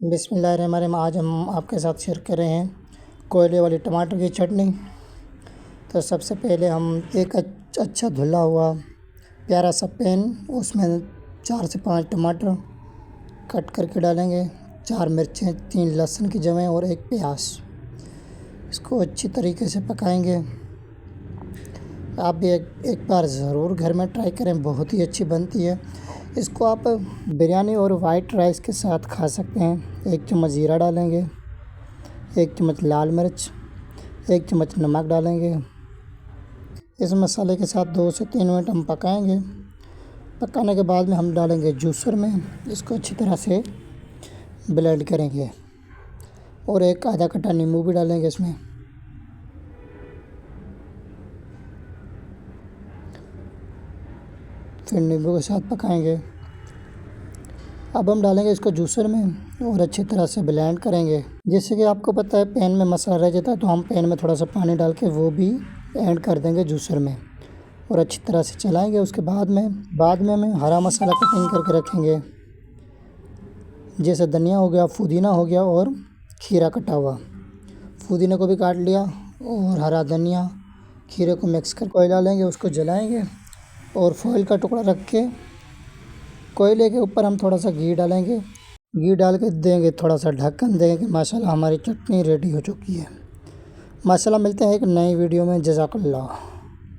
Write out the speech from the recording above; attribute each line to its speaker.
Speaker 1: बिस्मिल्लाहिर्रहमानिर्रहीम। आज हम आपके साथ शेयर कर रहे हैं कोयले वाली टमाटर की चटनी। तो सबसे पहले हम एक अच्छा धुला हुआ प्यारा सा पैन, उसमें 4 से 5 टमाटर कट करके डालेंगे, 4 मिर्चें, 3 लहसुन की जवें और 1 प्याज। इसको अच्छी तरीके से पकाएंगे। आप भी एक बार ज़रूर घर में ट्राई करें, बहुत ही अच्छी बनती है। इसको आप बिरयानी और वाइट राइस के साथ खा सकते हैं। 1 चम्मच ज़ीरा डालेंगे, 1 चम्मच लाल मिर्च, 1 चम्मच नमक डालेंगे। इस मसाले के साथ 2 से 3 मिनट हम पकाएंगे। पकाने के बाद में हम डालेंगे जूसर में, इसको अच्छी तरह से ब्लेंड करेंगे और एक आधा कटा नींबू भी डालेंगे इसमें। फिर नींबू के साथ पकाएंगे। अब हम डालेंगे इसको जूसर में और अच्छी तरह से ब्लेंड करेंगे। जैसे कि आपको पता है पैन में मसाला रह जाता है, तो हम पैन में थोड़ा सा पानी डाल के वो भी ऐड कर देंगे जूसर में और अच्छी तरह से चलाएंगे। उसके बाद में हमें हरा मसाला कटिंग करके रखेंगे, जैसे धनिया हो गया, पुदीना हो गया और खीरा कटा हुआ। पुदीने को भी काट लिया और हरा धनिया, खीरे को मिक्स कर कोयला लेंगे, उसको जलाएंगे और फॉइल का टुकड़ा रख के कोयले के ऊपर हम थोड़ा सा घी डालेंगे। घी डाल के देंगे, थोड़ा सा ढक्कन देंगे कि माशाल्लाह हमारी चटनी रेडी हो चुकी है। माशाल्लाह, मिलते हैं एक नई वीडियो में। जज़ाकल्लाह।